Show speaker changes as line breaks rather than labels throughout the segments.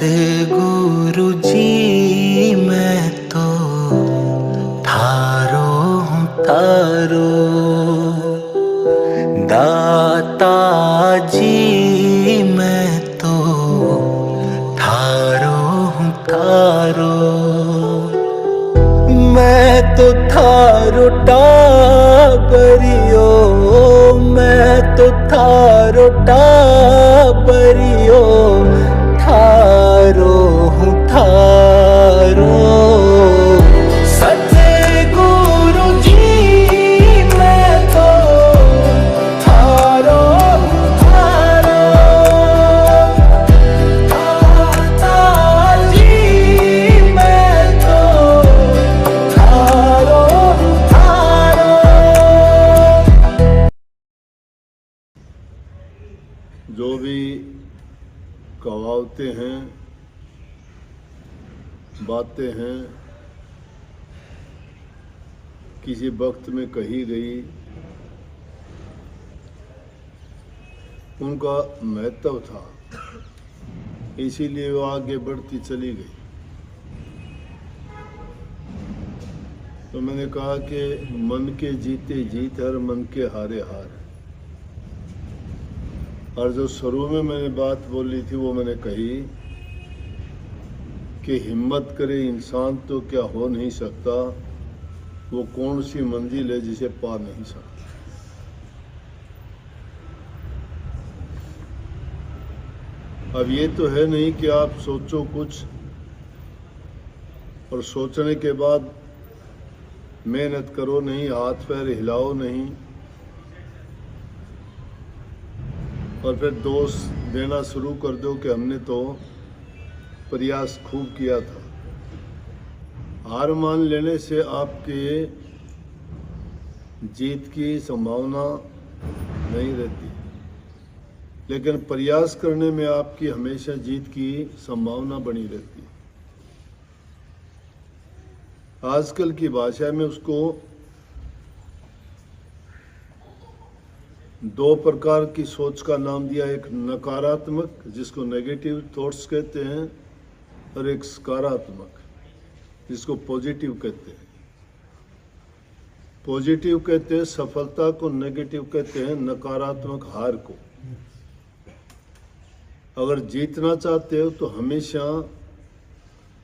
सतगुरु जी मैं तो थारो हूँ थारो, दाता जी मैं तो थारो हूँ थारो। मैं तो थारो टाबरियो, मैं तो थारो टाबरियो, थारो हूँ थारो। सतगुरु जी मैं तो थारो हूँ थारो, दाता जी मैं तो थारो हूँ थारो।
जो भी कहावतें हैं, बातें हैं, किसी वक्त में कही गई, उनका महत्व था, इसीलिए वो आगे बढ़ती चली गई। तो मैंने कहा कि मन के जीते जीत है और मन के हारे हार है। और जो शुरू में मैंने बात बोली थी वो मैंने कही कि हिम्मत करे इंसान तो क्या हो नहीं सकता, वो कौन सी मंजिल है जिसे पा नहीं सकता। अब ये तो है नहीं कि आप सोचो कुछ और सोचने के बाद मेहनत करो नहीं, हाथ पैर हिलाओ नहीं और फिर दोष देना शुरू कर दो कि हमने तो प्रयास खूब किया था। हार मान लेने से आपके जीत की संभावना नहीं रहती, लेकिन प्रयास करने में आपकी हमेशा जीत की संभावना बनी रहती है। आजकल की भाषा में उसको दो प्रकार की सोच का नाम दिया, एक नकारात्मक जिसको नेगेटिव थॉट्स कहते हैं और एक सकारात्मक जिसको पॉजिटिव कहते हैं। पॉजिटिव कहते हैं सफलता को, नेगेटिव कहते हैं नकारात्मक हार को। अगर जीतना चाहते हो तो हमेशा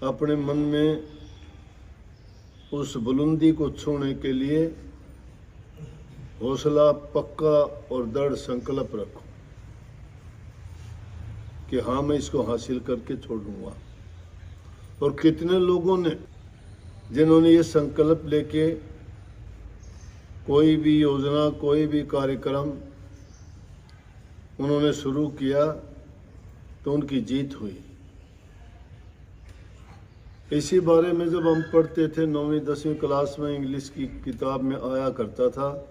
अपने मन में उस बुलंदी को छूने के लिए हौसला पक्का और दृढ़ संकल्प रखो कि हाँ मैं इसको हासिल करके छोड़ूंगा। और कितने लोगों ने जिन्होंने ये संकल्प लेके कोई भी योजना, कोई भी कार्यक्रम उन्होंने शुरू किया तो उनकी जीत हुई। इसी बारे में जब हम पढ़ते थे 9वीं 10वीं क्लास में, इंग्लिश की किताब में आया करता था,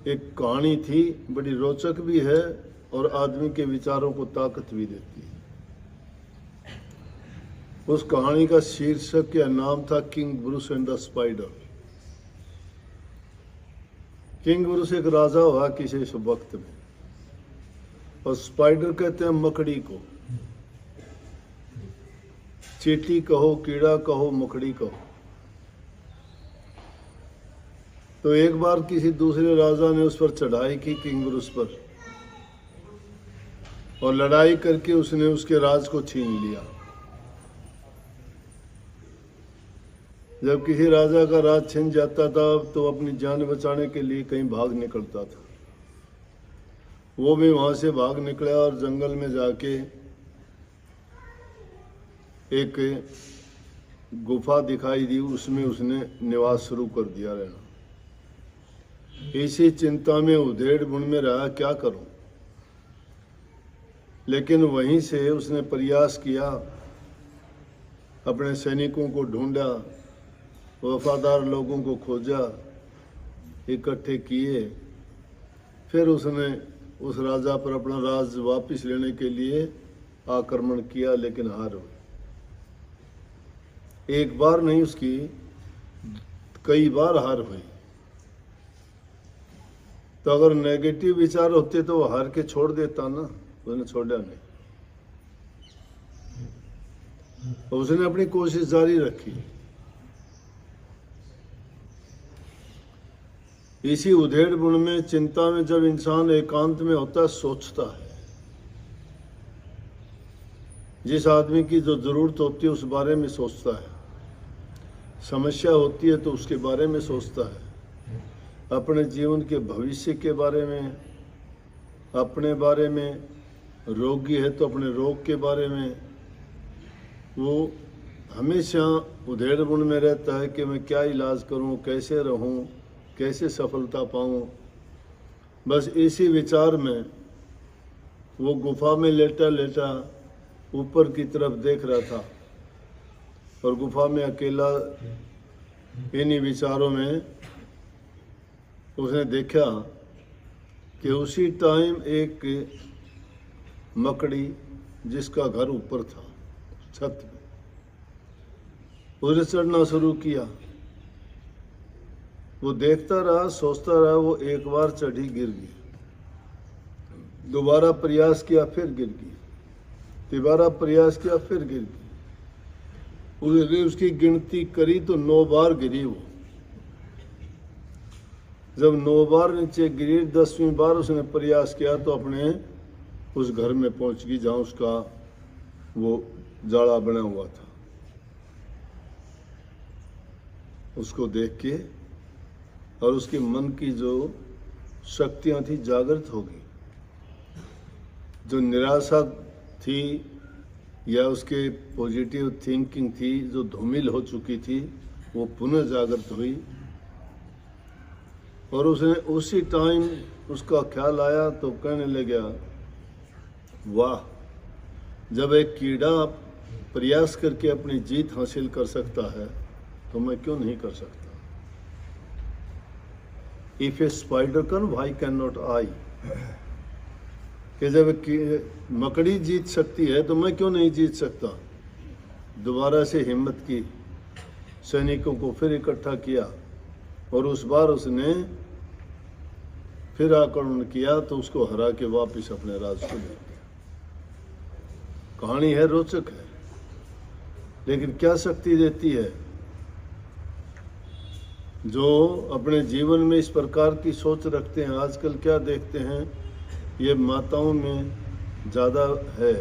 एक कहानी थी, बड़ी रोचक भी है और आदमी के विचारों को ताकत भी देती है। उस कहानी का शीर्षक या नाम था king Bruce and the spider. King Bruce एक राजा हुआ किसी वक्त में, और स्पाइडर कहते हैं मकड़ी को। चींटी कहो, कीड़ा कहो, मकड़ी कहो। तो एक बार किसी दूसरे राजा ने उस पर चढ़ाई की, किंग ब्रूस पर, और लड़ाई करके उसने उसके राज को छीन लिया। जब किसी राजा का राज छिन जाता था तो अपनी जान बचाने के लिए कहीं भाग निकलता था। वो भी वहां से भाग निकला और जंगल में जाके एक गुफा दिखाई दी, उसमें उसने निवास शुरू कर दिया रहना। इसी चिंता में उधेड़ बुन में रहा, क्या करूं। लेकिन वहीं से उसने प्रयास किया, अपने सैनिकों को ढूंढा, वफादार लोगों को खोजा, इकट्ठे किए, फिर उसने उस राजा पर अपना राज वापस लेने के लिए आक्रमण किया, लेकिन हार हुई। एक बार नहीं, उसकी कई बार हार हुई। तो अगर नेगेटिव विचार होते तो वो हार के छोड़ देता ना, उसने छोड़ा नहीं। उसने अपनी कोशिश जारी रखी। इसी उधेड़बुन में, चिंता में जब इंसान एकांत में होता है, सोचता है। जिस आदमी की जो जरूरत होती है उस बारे में सोचता है, समस्या होती है तो उसके बारे में सोचता है, अपने जीवन के भविष्य के बारे में, अपने बारे में, रोगी है तो अपने रोग के बारे में। वो हमेशा उधेड़बुन में रहता है कि मैं क्या इलाज करूं, कैसे रहूं, कैसे सफलता पाऊं। बस इसी विचार में वो गुफा में लेटा लेटा ऊपर की तरफ देख रहा था, और गुफा में अकेला इन्हीं विचारों में उसने देखा कि उसी टाइम एक मकड़ी, जिसका घर ऊपर था छत में, उसने चढ़ना शुरू किया। वो देखता रहा, सोचता रहा। वो एक बार चढ़ी, गिर गई, दोबारा प्रयास किया, फिर गिर गई, दोबारा प्रयास किया, फिर गिर गई। उसने उसकी गिनती करी तो 9 बार गिरी वो। जब 9 बार नीचे गिरी, 10वीं बार उसने प्रयास किया तो अपने उस घर में पहुंच गई जहां उसका वो जाड़ा बना हुआ था। उसको देख के और उसके मन की जो शक्तियां थी जागृत हो गई। जो निराशा थी या उसके पॉजिटिव थिंकिंग थी जो धूमिल हो चुकी थी, वो पुनः जागृत हुई। और उसने उसी टाइम उसका ख्याल आया तो कहने लगा, वाह, जब एक कीड़ा प्रयास करके अपनी जीत हासिल कर सकता है तो मैं क्यों नहीं कर सकता। If a spider can, why can not I. कि जब मकड़ी जीत सकती है तो मैं क्यों नहीं जीत सकता। दोबारा से हिम्मत की, सैनिकों को फिर इकट्ठा किया, और उस बार उसने फिर आक्रमण किया तो उसको हरा के वापस अपने राज को ले गया। कहानी है, रोचक है, लेकिन क्या शक्ति देती है जो अपने जीवन में इस प्रकार की सोच रखते हैं। आजकल क्या देखते हैं, ये माताओं में ज़्यादा है,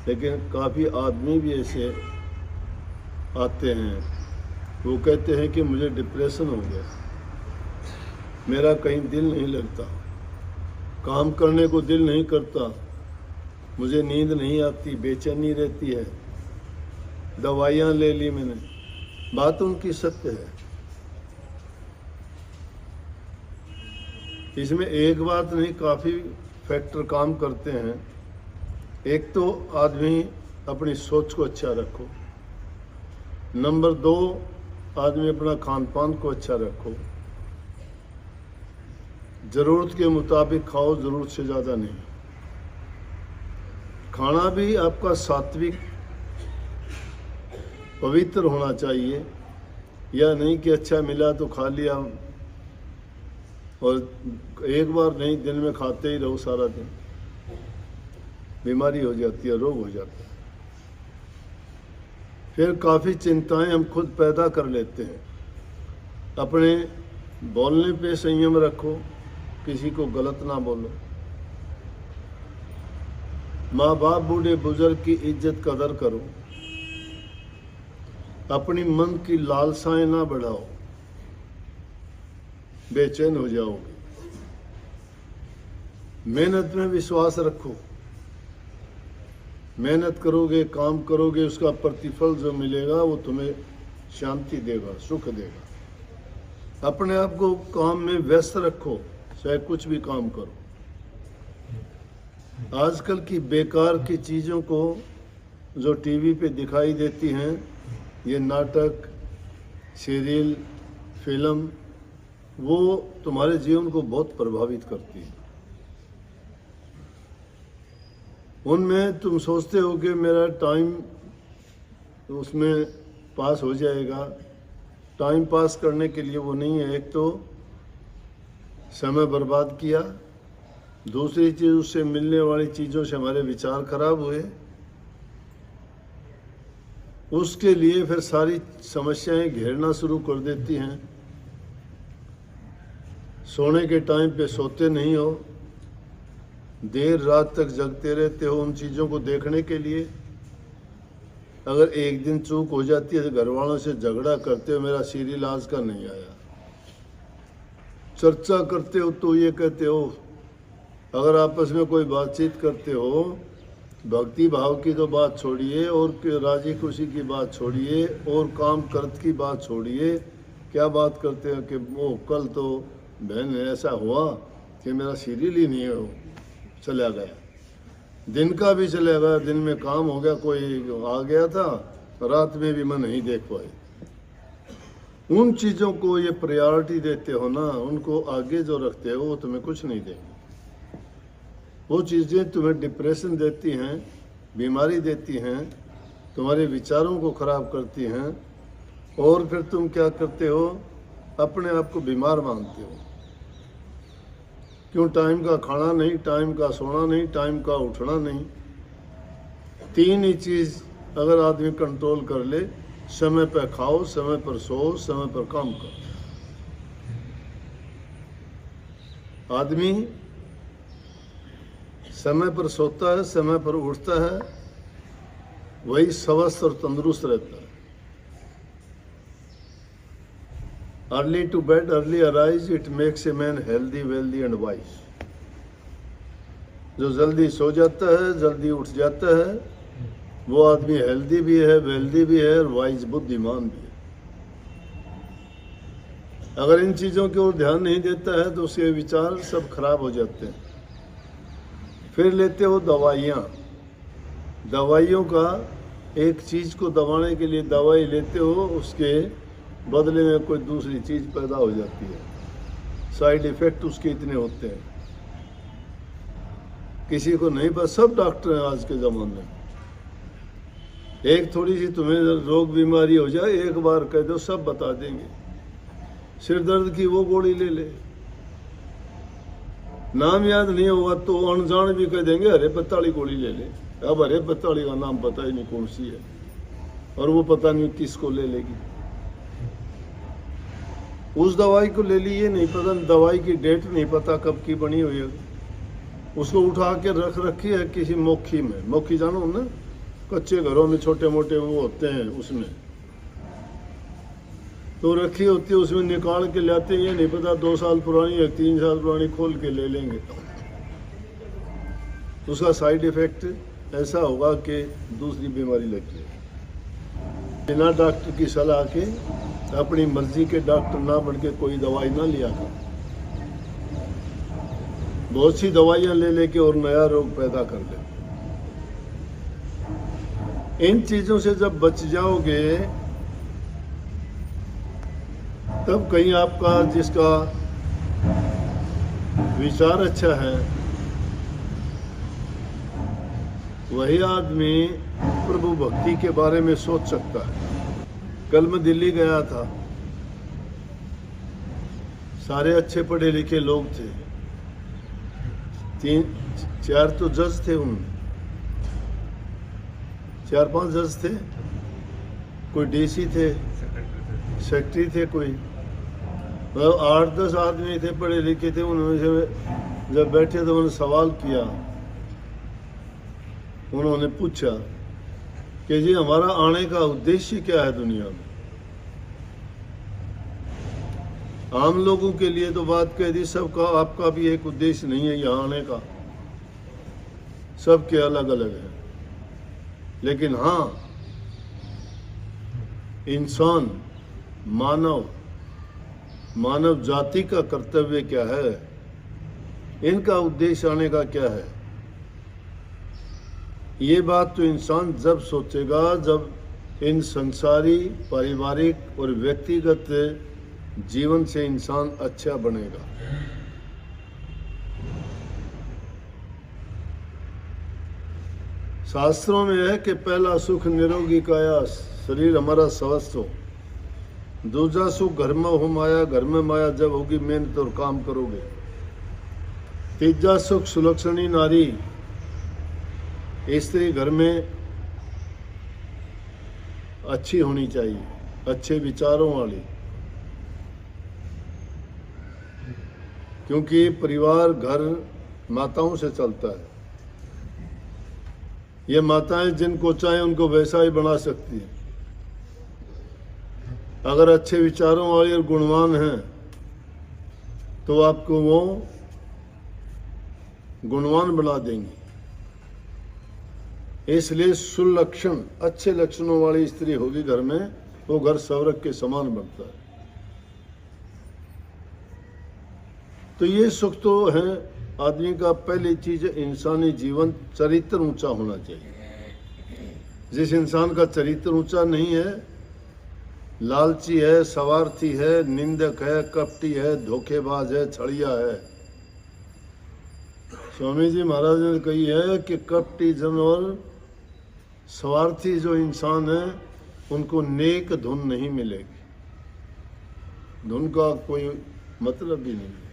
लेकिन काफ़ी आदमी भी ऐसे आते हैं। वो कहते हैं कि मुझे डिप्रेशन हो गया, मेरा कहीं दिल नहीं लगता, काम करने को दिल नहीं करता, मुझे नींद नहीं आती, बेचैनी रहती है, दवाइयाँ ले ली मैंने। बात उनकी सत्य है। इसमें एक बात नहीं, काफ़ी फैक्टर काम करते हैं। एक तो आदमी अपनी सोच को अच्छा रखो, नंबर 2 आदमी अपना खान पान को अच्छा रखो, ज़रूरत के मुताबिक खाओ, ज़रूरत से ज़्यादा नहीं। खाना भी आपका सात्विक पवित्र होना चाहिए, या नहीं कि अच्छा मिला तो खा लिया, और एक बार नहीं, दिन में खाते ही रहो सारा दिन, बीमारी हो जाती है, रोग हो जाता है। फिर काफ़ी चिंताएं हम खुद पैदा कर लेते हैं। अपने बोलने पे संयम रखो, किसी को गलत ना बोलो। माँ बाप, बूढ़े बुजुर्ग की इज्जत कदर करो। अपनी मन की लालसाएं ना बढ़ाओ, बेचैन हो जाओगे। मेहनत में विश्वास रखो, मेहनत करोगे, काम करोगे, उसका प्रतिफल जो मिलेगा वो तुम्हें शांति देगा, सुख देगा। अपने आप को काम में व्यस्त रखो, चाहे कुछ भी काम करो। आजकल की बेकार की चीज़ों को जो टीवी पे दिखाई देती हैं, ये नाटक, सीरियल, फिल्म, वो तुम्हारे जीवन को बहुत प्रभावित करती है। उनमें तुम सोचते हो कि मेरा टाइम उसमें पास हो जाएगा। टाइम पास करने के लिए वो नहीं है। एक तो समय बर्बाद किया, दूसरी चीज़ उससे मिलने वाली चीज़ों से हमारे विचार खराब हुए, उसके लिए फिर सारी समस्याएं घेरना शुरू कर देती हैं। सोने के टाइम पे सोते नहीं हो, देर रात तक जगते रहते हो उन चीज़ों को देखने के लिए। अगर एक दिन चूक हो जाती है तो घर वालों से झगड़ा करते हो, मेरा सीरियल आज का नहीं आया। चर्चा करते हो तो ये कहते हो, अगर आपस में कोई बातचीत करते हो, भक्ति भाव की तो बात छोड़िए और राजी खुशी की बात छोड़िए और काम कर्त की बात छोड़िए, क्या बात करते हो कि वो कल तो बहन ऐसा हुआ कि मेरा सीरियल ही नहीं हो चला गया, दिन का भी चला गया, दिन में काम हो गया, कोई आ गया था, रात में भी मैं नहीं देख पाई। उन चीज़ों को ये प्रायोरिटी देते हो ना, उनको आगे जो रखते हो वो तुम्हें कुछ नहीं देंगे। वो चीज़ें तुम्हें डिप्रेशन देती हैं, बीमारी देती हैं, तुम्हारे विचारों को ख़राब करती हैं और फिर तुम क्या करते हो, अपने आप को बीमार मानते हो। क्यों? टाइम का खाना नहीं, टाइम का सोना नहीं, टाइम का उठना नहीं। तीन ही चीज़ अगर आदमी कंट्रोल कर ले, समय पर खाओ, समय पर सो, समय पर काम करो। आदमी समय पर सोता है, समय पर उठता है, वही स्वस्थ और तंदुरुस्त रहता है। Early to bed early arise, it makes a man healthy wealthy and wise. जो जल्दी सो जाता है, जल्दी उठ जाता है, वो आदमी हेल्दी भी है, वेल्दी भी है और वाइज बुद्धिमान भी है। अगर इन चीज़ों की ओर ध्यान नहीं देता है तो उसके विचार सब खराब हो जाते हैं। फिर लेते हो दवाइयाँ। दवाइयों का, एक चीज़ को दबाने के लिए दवाई लेते हो, उसके बदले में कोई दूसरी चीज़ पैदा हो जाती है। साइड इफ़ेक्ट उसके इतने होते हैं, किसी को नहीं पता। सब डॉक्टर हैं आज के ज़माने में। एक थोड़ी सी तुम्हें रोग बीमारी हो जाए, एक बार कह दो सब बता देंगे। सिर दर्द की वो गोली ले ले, नाम याद नहीं होगा तो अनजान भी कह देंगे हरे पत्ता वाली गोली ले ले। अब हरे पत्ता वाली का नाम पता ही नहीं कौन सी है, और वो पता नहीं किसको ले लेगी। उस दवाई को ले ली, ये नहीं पता, दवाई की डेट नहीं पता कब की बनी हुई है। उसको उठा के रख रखी है किसी मोखी में। मोखी जानो ना, कच्चे घरों में छोटे मोटे वो होते हैं, उसमें तो रखी होती है, उसमें निकाल के लाते हैं। ये नहीं पता 2 साल पुरानी है, 3 साल पुरानी, खोल के ले लेंगे। उसका साइड इफेक्ट ऐसा होगा कि दूसरी बीमारी लग जाए। बिना डॉक्टर की सलाह के, अपनी मर्जी के डॉक्टर ना बन के कोई दवाई ना लिया कर। बहुत सी दवाइयाँ ले लेके और नया रोग पैदा कर दे। इन चीज़ों से जब बच जाओगे तब कहीं आपका, जिसका विचार अच्छा है, वही आदमी प्रभु भक्ति के बारे में सोच सकता है। कल मैं दिल्ली गया था, सारे अच्छे पढ़े लिखे लोग थे, 3-4 तो जज थे, उनमें 4-5 जज थे, कोई डीसी थे, सेक्रेटरी थे, कोई 8-10 आदमी थे पढ़े लिखे थे। उन्होंने जब बैठे तो उन्होंने सवाल किया, उन्होंने पूछा कि जी हमारा आने का उद्देश्य क्या है दुनिया में। आम लोगों के लिए तो बात कह दी, सबका, आपका भी एक उद्देश्य नहीं है यहाँ आने का, सबके अलग अलग है। लेकिन हाँ, इंसान, मानव जाति का कर्तव्य क्या है, इनका उद्देश्य आने का क्या है, ये बात तो इंसान जब सोचेगा जब इन संसारी, पारिवारिक और व्यक्तिगत जीवन से इंसान अच्छा बनेगा। शास्त्रों में है कि पहला सुख निरोगी काया, शरीर हमारा स्वस्थ हो। दूसरा सुख घर में हो माया, घर में माया जब होगी मेहनत और काम करोगे। तीसरा सुख सुलक्षणी नारी, स्त्री घर में अच्छी होनी चाहिए, अच्छे विचारों वाली, क्योंकि परिवार घर माताओं से चलता है। ये माताएं जिनको चाहे उनको वैसा ही बना सकती है। अगर अच्छे विचारों वाली और गुणवान हैं तो आपको वो गुणवान बना देंगी। इसलिए सुलक्षण, अच्छे लक्षणों वाली स्त्री होगी घर में, वो घर स्वर्ग के समान बनता है। तो ये सुख तो है आदमी का। पहली चीज इंसानी जीवन चरित्र ऊंचा होना चाहिए। जिस इंसान का चरित्र ऊंचा नहीं है, लालची है, स्वार्थी है, निंदक है, कपटी है, धोखेबाज है, छड़िया है। स्वामी जी महाराज ने कही है कि कपटी जन और स्वार्थी जो इंसान है उनको नेक धुन नहीं मिलेगी, धुन का कोई मतलब भी नहीं है।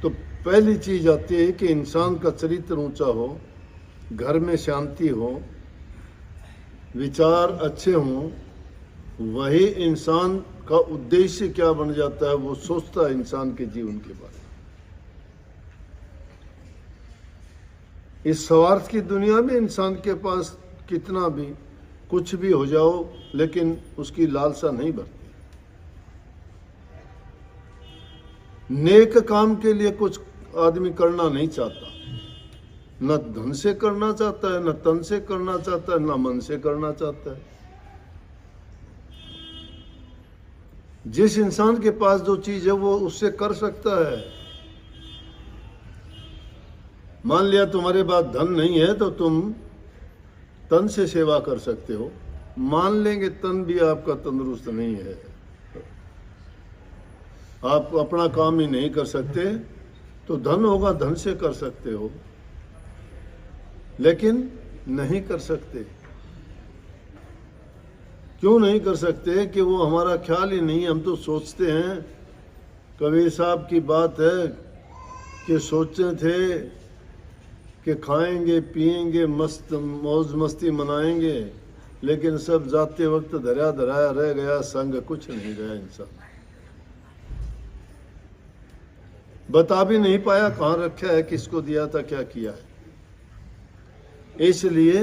तो पहली चीज आती है कि इंसान का चरित्र ऊंचा हो, घर में शांति हो, विचार अच्छे हों। वही इंसान का उद्देश्य क्या बन जाता है, वो सोचता है इंसान के जीवन के बारे में। इस स्वार्थ की दुनिया में इंसान के पास कितना भी कुछ भी हो जाओ, लेकिन उसकी लालसा नहीं बढ़ती। नेक काम के लिए कुछ आदमी करना नहीं चाहता, न धन से करना चाहता है, न तन से करना चाहता है, न मन से करना चाहता है। जिस इंसान के पास जो चीज है वो उससे कर सकता है। मान लिया तुम्हारे पास धन नहीं है तो तुम तन से सेवा कर सकते हो। मान लेंगे तन भी आपका तंदुरुस्त नहीं है, आप अपना काम ही नहीं कर सकते, तो धन होगा, धन से कर सकते हो, लेकिन नहीं कर सकते। क्यों नहीं कर सकते? कि वो हमारा ख्याल ही नहीं। हम तो सोचते हैं, कबीर साहब की बात है कि सोचे थे कि खाएंगे पिएंगे, मस्त मौज मस्ती मनाएंगे, लेकिन सब जाते वक्त धरा धराया रह गया, संग कुछ नहीं रहा। इंसान बता भी नहीं पाया कहाँ रखा है, किसको दिया था, क्या किया है। इसलिए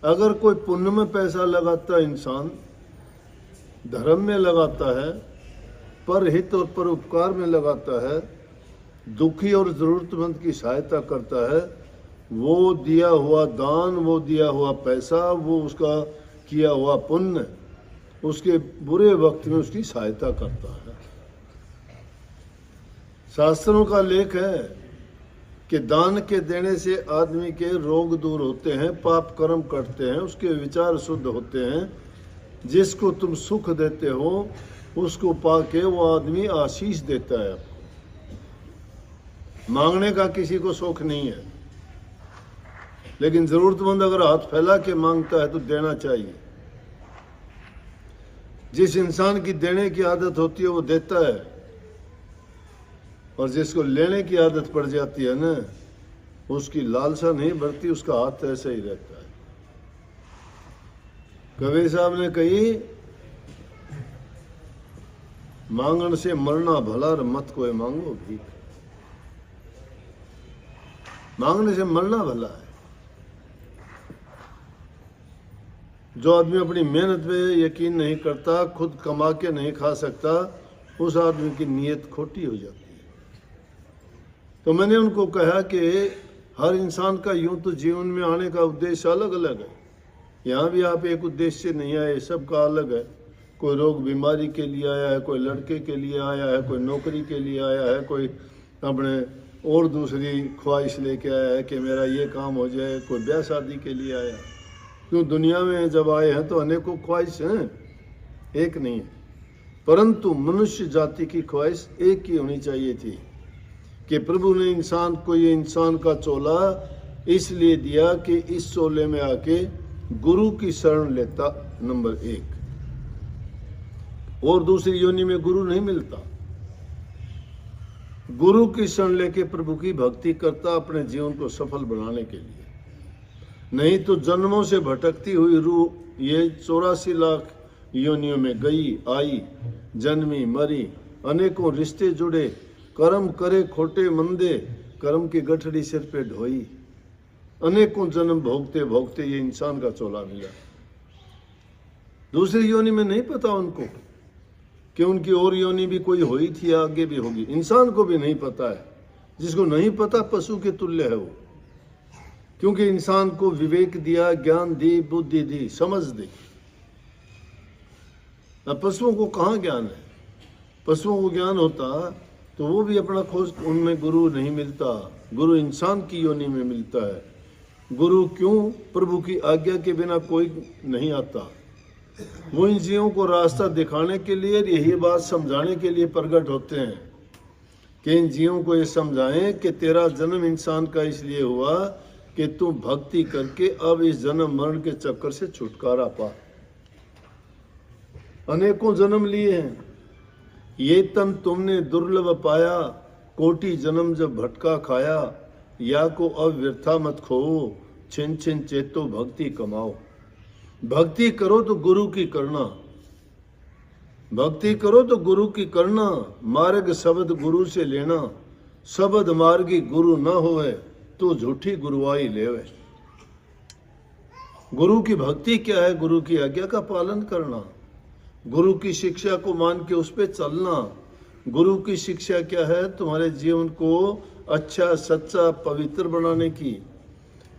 अगर कोई पुण्य में पैसा लगाता है, इंसान धर्म में लगाता है, पर हित और पर उपकार में लगाता है, दुखी और जरूरतमंद की सहायता करता है, वो दिया हुआ दान, वो दिया हुआ पैसा, वो उसका किया हुआ पुण्य उसके बुरे वक्त में उसकी सहायता करता है। शास्त्रों का लेख है कि दान के देने से आदमी के रोग दूर होते हैं, पाप कर्म कटते हैं, उसके विचार शुद्ध होते हैं। जिसको तुम सुख देते हो उसको पाके वो आदमी आशीष देता है। मांगने का किसी को शौक नहीं है, लेकिन जरूरतमंद अगर हाथ फैला के मांगता है तो देना चाहिए। जिस इंसान की देने की आदत होती है वो देता है, और जिसको लेने की आदत पड़ जाती है ना, उसकी लालसा नहीं बढ़ती, उसका हाथ ऐसे ही रहता है। कबीर साहब ने कही, मांगन से मरना भला, मत कोई मांगो भीख। मांगने से मरना भला है। जो आदमी अपनी मेहनत पे यकीन नहीं करता, खुद कमा के नहीं खा सकता, उस आदमी की नीयत खोटी हो जाती है। तो मैंने उनको कहा कि हर इंसान का यूं तो जीवन में आने का उद्देश्य अलग अलग है। यहाँ भी आप एक उद्देश्य से नहीं आए, सबका अलग है। कोई रोग बीमारी के लिए आया है, कोई लड़के के लिए आया है, कोई नौकरी के लिए आया है, कोई अपने और दूसरी ख्वाहिश लेके आया है कि मेरा ये काम हो जाए, कोई ब्याह शादी के लिए आया है। क्यों दुनिया में जब आए हैं तो अनेकों ख्वाहिश हैं, एक नहीं है। परंतु मनुष्य जाति की ख्वाहिश एक ही होनी चाहिए थी कि प्रभु ने इंसान को ये इंसान का चोला इसलिए दिया कि इस चोले में आके गुरु की शरण लेता, नंबर 1। और दूसरी योनि में गुरु नहीं मिलता। गुरु की शरण लेके प्रभु की भक्ति करता अपने जीवन को सफल बनाने के लिए। नहीं तो जन्मों से भटकती हुई रूह ये 84 लाख योनियों में गई आई, जन्मी मरी, अनेकों रिश्ते जुड़े, कर्म करे खोटे मंदे, कर्म की गठड़ी सिर पे ढोई, अनेकों जन्म भोगते भोगते ये इंसान का चोला मिला। दूसरी योनि में नहीं पता उनको कि उनकी और योनि भी कोई हुई थी या आगे भी होगी। इंसान को भी नहीं पता है। जिसको नहीं पता पशु के तुल्य है वो, क्योंकि इंसान को विवेक दिया, ज्ञान दी, बुद्धि दी, समझ दी। अब पशुओं को कहाँ ज्ञान है? पशुओं को ज्ञान होता तो वो भी अपना खोज, उनमें गुरु नहीं मिलता। गुरु इंसान की योनि में मिलता है। गुरु क्यों? प्रभु की आज्ञा के बिना कोई नहीं आता। वो इन जीवों को रास्ता दिखाने के लिए, यही बात समझाने के लिए प्रकट होते हैं कि इन जीवों को ये समझाएं कि तेरा जन्म इंसान का इसलिए हुआ कि तू भक्ति करके अब इस जन्म मरण के चक्कर से छुटकारा पा। अनेकों जन्म लिए हैं, ये तन तुमने दुर्लभ पाया, कोटि जन्म जब भटका खाया, या को अब व्यर्था मत खो, छिन छिन चेतो भक्ति कमाओ। भक्ति करो तो गुरु की करना, भक्ति करो तो गुरु की करना, मार्ग शब्द गुरु से लेना, शब्द मार्गी गुरु न होवे तो झूठी गुरुआई लेवे। गुरु की भक्ति क्या है? गुरु की आज्ञा का पालन करना, गुरु की शिक्षा को मान के उस पर चलना। गुरु की शिक्षा क्या है? तुम्हारे जीवन को अच्छा, सच्चा, पवित्र बनाने की।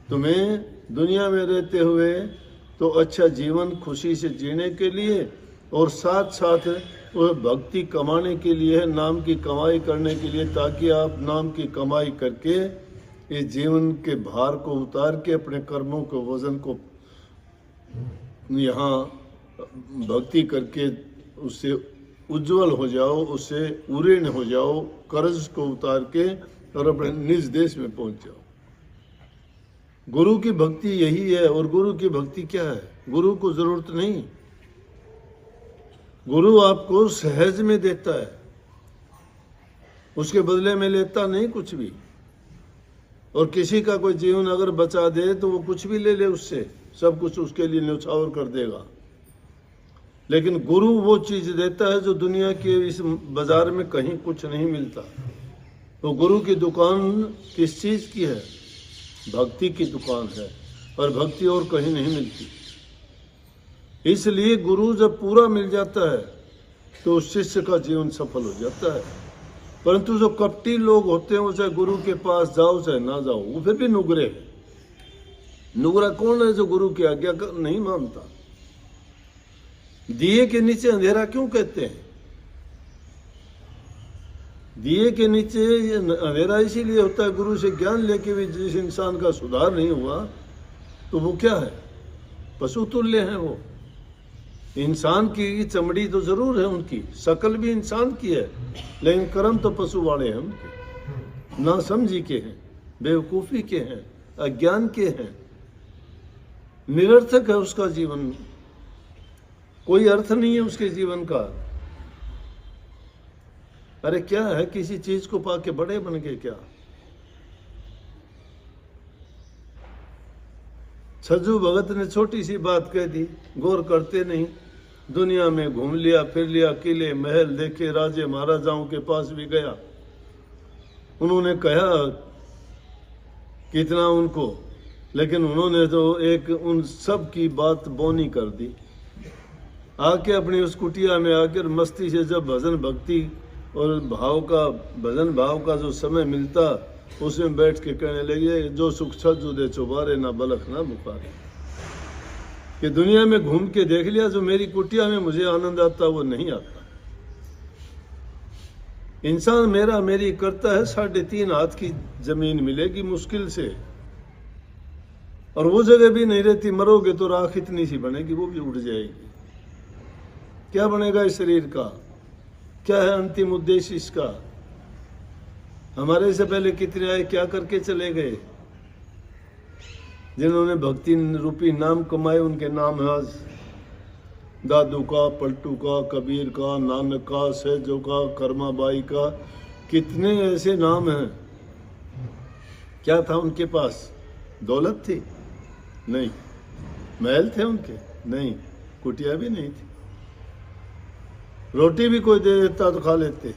तुम्हें दुनिया में रहते हुए तो अच्छा जीवन खुशी से जीने के लिए, और साथ साथ वह भक्ति कमाने के लिए है, नाम की कमाई करने के लिए, ताकि आप नाम की कमाई करके इस जीवन के भार को उतार के अपने कर्मों के वजन को यहाँ भक्ति करके उससे उज्जवल हो जाओ, उससे उरीण हो जाओ, कर्ज को उतार के और अपने निज देश में पहुंच जाओ। गुरु की भक्ति यही है। और गुरु की भक्ति क्या है? गुरु को जरूरत नहीं, गुरु आपको सहज में देता है, उसके बदले में लेता नहीं कुछ भी। और किसी का कोई जीवन अगर बचा दे तो वो कुछ भी ले ले उससे, सब कुछ उसके लिए न्यौछावर कर देगा। लेकिन गुरु वो चीज देता है जो दुनिया के इस बाजार में कहीं कुछ नहीं मिलता। तो गुरु की दुकान किस चीज की है? भक्ति की दुकान है, और भक्ति और कहीं नहीं मिलती। इसलिए गुरु जब पूरा मिल जाता है तो उस शिष्य का जीवन सफल हो जाता है। परंतु जो कपटी लोग होते हैं, वो चाहे गुरु के पास जाओ चाहे ना जाओ, वो फिर भी नुगरे। नुगरा कौन है? जो गुरु की आज्ञा नहीं मानता। दिए के नीचे अंधेरा क्यों कहते हैं? दिए के नीचे अंधेरा इसीलिए होता है, गुरु से ज्ञान लेके भी जिस इंसान का सुधार नहीं हुआ तो वो क्या है? पशु तुल्य है वो। इंसान की चमड़ी तो जरूर है उनकी, शकल भी इंसान की है, लेकिन कर्म तो पशु वाले हैं उनके, ना समझी के हैं, बेवकूफ़ी के हैं, अज्ञान के हैं। निरर्थक है उसका जीवन, कोई अर्थ नहीं है उसके जीवन का। अरे क्या है? किसी चीज को पाके बड़े बन गए क्या? छज्जू भगत ने छोटी सी बात कह दी, गौर करते नहीं। दुनिया में घूम लिया, फिर लिया, किले महल देखे, राजे महाराजाओं के पास भी गया। उन्होंने कहा कितना उनको, लेकिन उन्होंने तो एक उन सब की बात बोनी कर दी। आके अपनी उस कुटिया में आकर मस्ती से जब भजन भक्ति और भाव का, भजन भाव का जो समय मिलता, उसमें बैठ के कहने लगे, जो सुख छज्जू दे चुबारे, ना बलख ना बुखारे। कि दुनिया में घूम के देख लिया, जो मेरी कुटिया में मुझे आनंद आता वो नहीं आता। इंसान मेरा मेरी करता है, 3.5 हाथ की जमीन मिलेगी मुश्किल से, और वो जगह भी नहीं रहती। मरोगे तो राख इतनी सी बनेगी, वो भी उड़ जाएगी। क्या बनेगा इस शरीर का? क्या है अंतिम उद्देश्य इसका? हमारे से पहले कितने आए, क्या करके चले गए? जिन्होंने भक्ति रूपी नाम कमाए, उनके नाम है आज दादू का, पलटू का, कबीर का, नानक का, सहजो का, कर्माबाई का, कितने ऐसे नाम हैं। क्या था उनके पास? दौलत थी, नहीं। महल थे उनके? नहीं। कुटिया भी नहीं थी। रोटी भी कोई दे देता तो खा लेते।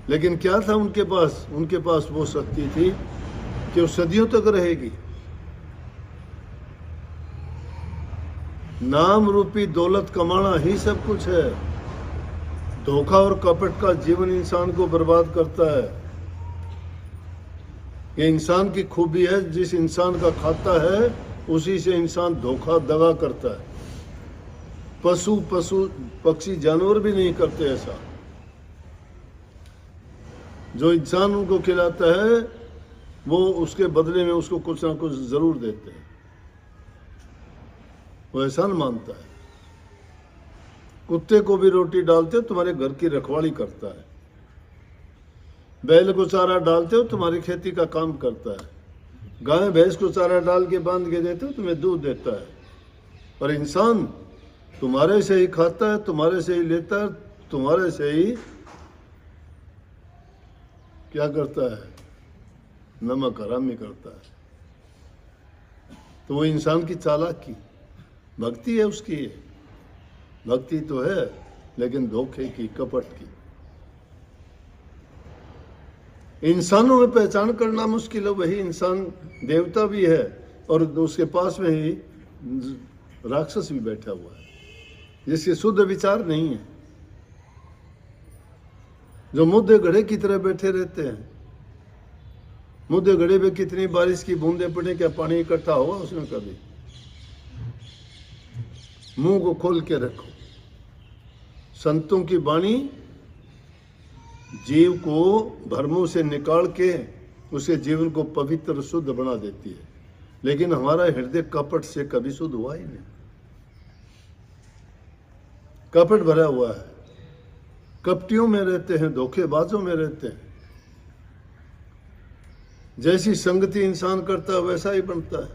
लेकिन क्या था उनके पास? उनके पास वो शक्ति थी कि वो सदियों तक रहेगी। नाम रूपी दौलत कमाना ही सब कुछ है। धोखा और कपट का जीवन इंसान को बर्बाद करता है। ये इंसान की खूबी है, जिस इंसान का खाता है उसी से इंसान धोखा दगा करता है। पशु पक्षी जानवर भी नहीं करते ऐसा। जो इंसान उनको खिलाता है वो उसके बदले में उसको कुछ ना कुछ जरूर देते हैं। वो एहसान मानता है। कुत्ते को भी रोटी डालते हो तुम्हारे घर की रखवाली करता है। बैल को चारा डालते हो तुम्हारी खेती का काम करता है। गाय भैंस को चारा डाल के बांध के देते हो तुम्हें दूध देता है। और इंसान तुम्हारे से ही खाता है, तुम्हारे से ही लेता है, तुम्हारे से ही क्या करता है? नमक हरामी करता है। तो वो इंसान की चालाकी, भक्ति है उसकी। है भक्ति तो है लेकिन धोखे की, कपट की। इंसानों में पहचान करना मुश्किल है। वही इंसान देवता भी है और उसके पास में ही राक्षस भी बैठा हुआ है जिसके शुद्ध विचार नहीं है, जो मुद्दे घड़े की तरह बैठे रहते हैं। मुद्दे घड़े पे कितनी बारिश की बूंदें पड़े, क्या पानी इकट्ठा हुआ उसमें कभी? मुंह को खोल के रखो। संतों की वाणी जीव को भ्रमों से निकाल के उसे जीवन को पवित्र शुद्ध बना देती है। लेकिन हमारा हृदय कपट से कभी शुद्ध हुआ ही नहीं। कपट भरा हुआ है। कपटियों में रहते हैं, धोखेबाजों में रहते हैं। जैसी संगति इंसान करता है वैसा ही बनता है।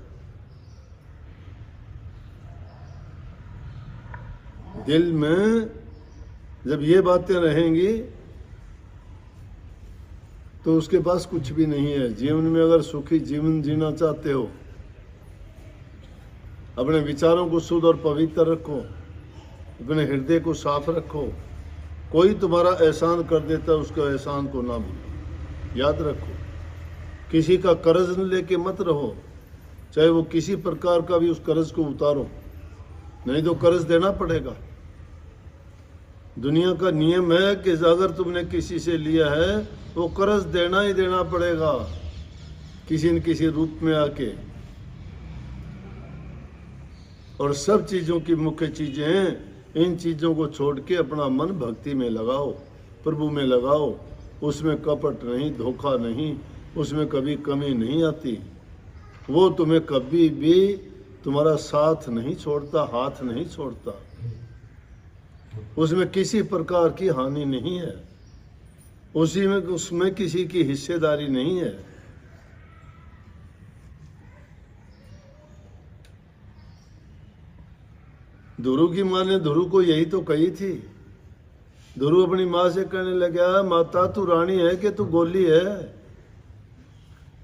दिल में जब ये बातें रहेंगी तो उसके पास कुछ भी नहीं है। जीवन में अगर सुखी जीवन जीना चाहते हो, अपने विचारों को शुद्ध और पवित्र रखो, अपने हृदय को साफ रखो। कोई तुम्हारा एहसान कर देता है, उसका एहसान को ना भूलो। याद रखो, किसी का कर्ज लेके मत रहो, चाहे वो किसी प्रकार का भी, उस कर्ज को उतारो, नहीं तो कर्ज देना पड़ेगा। दुनिया का नियम है कि अगर तुमने किसी से लिया है वो कर्ज देना ही देना पड़ेगा, किसी न किसी रूप में आके। और सब चीजों की मुख्य चीजें हैं, इन चीजों को छोड़ के अपना मन भक्ति में लगाओ, प्रभु में लगाओ। उसमें कपट नहीं, धोखा नहीं, उसमें कभी कमी नहीं आती। वो तुम्हें कभी भी तुम्हारा साथ नहीं छोड़ता, हाथ नहीं छोड़ता। उसमें किसी प्रकार की हानि नहीं है, उसमें किसी की हिस्सेदारी नहीं है। ध्रुव की माँ ने ध्रुव को यही तो कही थी। ध्रुव अपनी माँ से कहने लगा, माता तू रानी है कि तू गोली है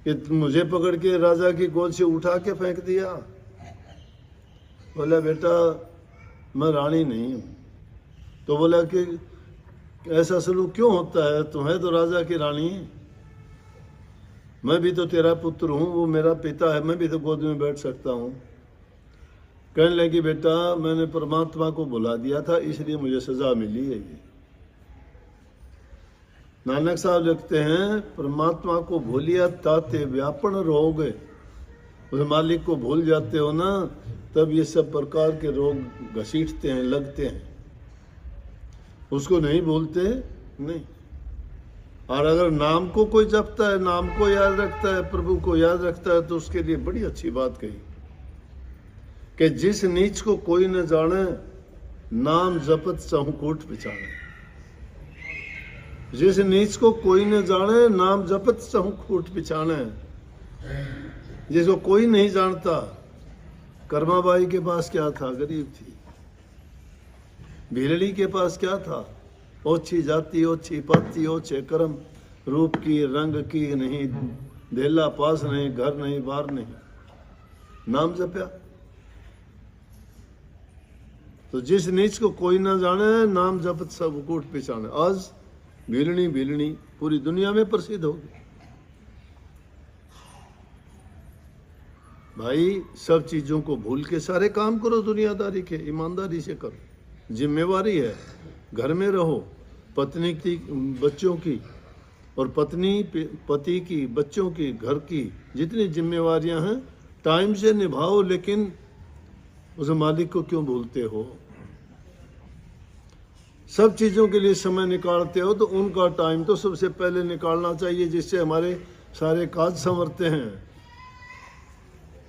कि मुझे पकड़ के राजा की गोद से उठा के फेंक दिया? बोला बेटा मैं रानी नहीं हूं। तो बोला कि ऐसा सलूक क्यों होता है? तुम्हें तो राजा की रानी, मैं भी तो तेरा पुत्र हूं, वो मेरा पिता है, मैं भी तो गोद में बैठ सकता हूं। कहने लगी बेटा मैंने परमात्मा को बुला दिया था इसलिए मुझे सजा मिली है। ये नानक साहब लिखते हैं, परमात्मा को भूलिया ताते व्यापन रोग। उस मालिक को भूल जाते हो ना, तब ये सब प्रकार के रोग घसीटते हैं, लगते हैं। उसको नहीं भूलते नहीं। और अगर नाम को कोई जपता है, नाम को याद रखता है, प्रभु को याद रखता है, तो उसके लिए बड़ी अच्छी बात कही कि जिस नीच को कोई न जाने, नाम जपत चहुकूट पिछाने। जिस नीच को कोई न जाने, नाम जपत चहुकूट पिछाने। जिसको कोई नहीं जानता। कर्माबाई के पास क्या था? गरीब थी। भीलड़ी के पास क्या था? ओछी जाति, ओछी पाती, ओछे कर्म, रूप की, रंग की नहीं, धेला पास नहीं, घर नहीं, बार नहीं। नाम जपया। तो जिस नीच को कोई ना जाने, नाम जपत सब कूट पिछाने। आज भीलनी भीलनी पूरी दुनिया में प्रसिद्ध होगी। भाई सब चीजों को भूल के सारे काम करो, दुनियादारी के ईमानदारी से करो। जिम्मेवारी है, घर में रहो, पत्नी की, बच्चों की, और पत्नी पति की, बच्चों की, घर की जितनी जिम्मेवारियां हैं टाइम से निभाओ। लेकिन उस मालिक को क्यों भूलते हो? सब चीजों के लिए समय निकालते हो तो उनका टाइम तो सबसे पहले निकालना चाहिए, जिससे हमारे सारे काज संवरते हैं,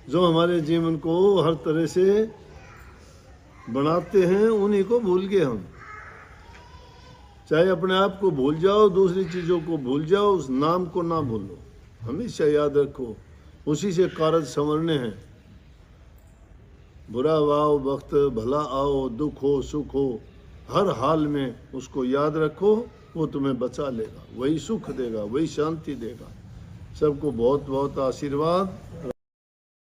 जो हमारे जीवन को हर तरह से बनाते हैं। उन्हीं को भूल गए हम। चाहे अपने आप को भूल जाओ, दूसरी चीजों को भूल जाओ, उस नाम को ना भूलो। हमेशा याद रखो, उसी से कार्य संवरने हैं। बुरा आओ वक्त, भला आओ, दुख हो सुख हो, हर हाल में उसको याद रखो। वो तुम्हें बचा लेगा, वही सुख देगा, वही शांति देगा। सबको बहुत बहुत आशीर्वाद।